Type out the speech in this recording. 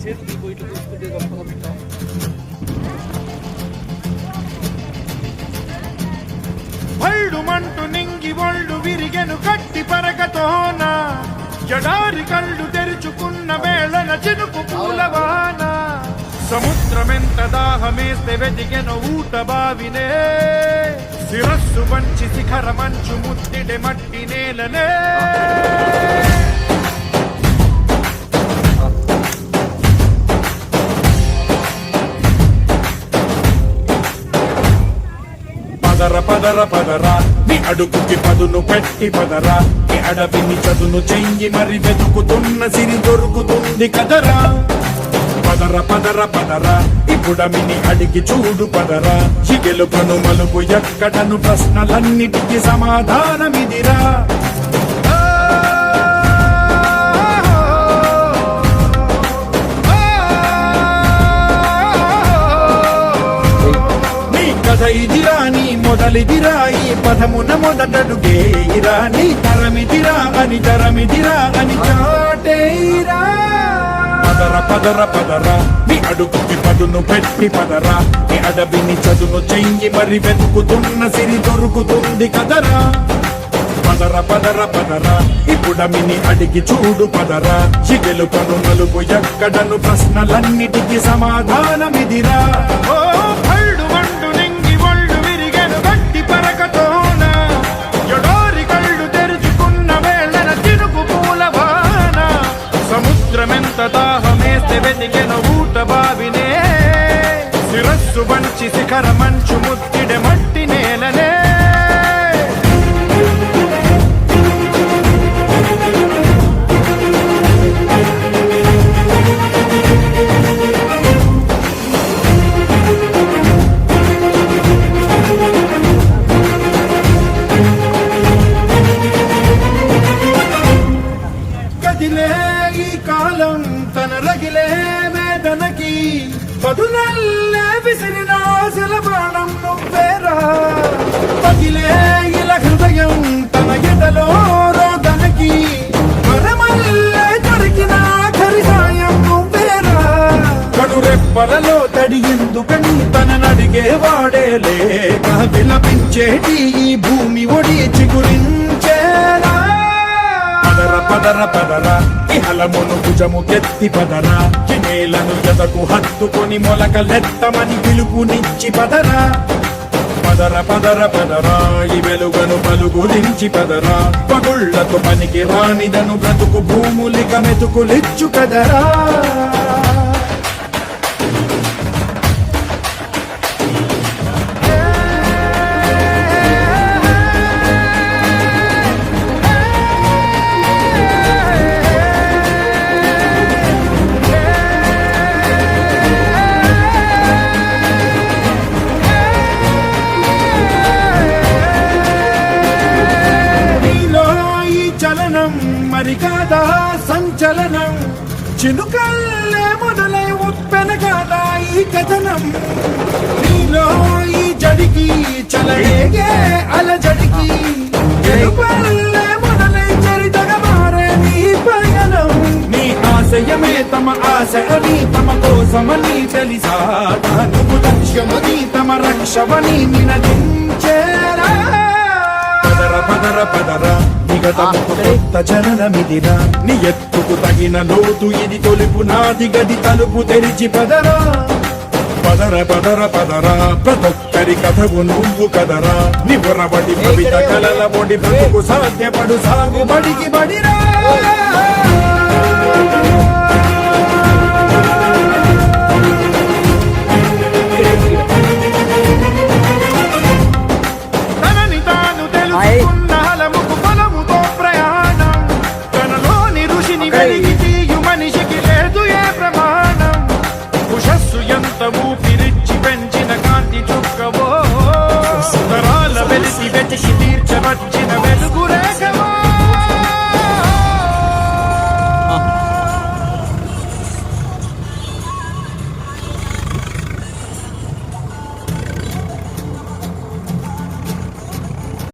చేతికి ఇట్లా తీసుకుంటే గొప్పగా పెట్టాం. భళ్ళుమంటూ నింగి ఒళ్ళు విరిగెను కట్టి పరకతోన జడారి కళ్ళు తెరుచుకున్న వేళన చినుకు పూలవాన సముద్రమెంత దాహమేస్తే వెతికెను ఊట బావినే శిరస్సు వంచి శిఖర మంచు ముట్టిడే మట్టి నేలనే పదర పదర పదరా నీ అడుగుకి పదును పెట్టి పదరా నీ అడవిని చదును చెయ్యి మరి వెతుకుతున్న సిరి దొరుకుతుంది కదరా పదర పదర పదరా ఇప్పుడమిని అడిగి చూడు పదరా చిగెలుపను మలుపు ఎక్కడను ప్రశ్నలన్నిటికీ సమాధానమిదిరా ఇదిరా నీ మొదలిదిరా ఈ పదమున మొదటడుగేయిరా నీ తరమిదిరా అని చాటేయిరా పదర పదర పదరా నీ అడుగుకి పదును పెట్టి పదరా నీ అడవిని చదును చెయ్యి మరి వెతుకుతున్న సిరి దొరుకుతుంది కదరా పదర పదర పదరా ఇప్పుడమిని అడిగి చూడు పదరా చిగెలు పను మలుపు ఎక్కడను ప్రశ్నలన్నిటికీ సమాధానమిదిరా ఓ భళ్ళు వండు నింగి ఒళ్ళు విరిగెను గట్టి పరకతోన జడోరి కళ్ళు తెరుచుకున్న వేళన చినుకు పూలవాన సముద్రమెంత దాహమేస్తే వెతికెను ఊట బావినే శిరస్సు వంచి శిఖర మంచు ముట్టిడే మట్టి నేలనే ఈ కాలం తన రగిలే వేదనకి పదునల్లే విసిరిన శిలబాణం నువ్వేరా పగిలే ఇలా హృదయం తన ఎదలో రోదనకి మరమల్లే దొరికిన ఖరిసాయం నువ్వేరా కడురెప్పలలో తడి ఎందుకని తన నడిగే వాడే లేక విలపించేటి ఈ భూమి ఒడి చిగురించేరా పదర పదర పదరా ఇహలమును భుజము కెత్తి పదరా నేలను జతకు హత్తుకొని మొలకలెత్తమని పిలుపునిచ్చి పదరా పదర పదర పదరా ఈ వెలుగను పలుగులించి పదరా పగుళ్లతో పనికి రానిదను బ్రతుకు భూములిక మెతుకులిచ్చు కదరా మరి కాదా సంచలనం చినుకల్లే మొదలై ఉప్పెన కాదా ఈ కథనం నీలో ఈ జడికి చలయేగే అలజడికి ఎరుపల్లే మొదలై చరితగా మారే నీ పయనం నీ ఆశయమే తమ ఆశ అని తమ కోసమని తెలిసా నువ్వు లక్ష్యమని తమ రక్షమని నినదించేరా పదర పదర పదరా నిగతముకు కొత్త జననమిదిరా నీ ఎత్తుకు తగిన లోతు ఇది తొలుపు నాది గది తలుపు తెరిచి పదరా పదర పదర పదరా ప్రతొక్కరి కథకు నువ్వు కదరా నిపురబడి కవిత కలల బొడి బ్రతుకు సాధ్యపడు సాగుబడికి బడిరా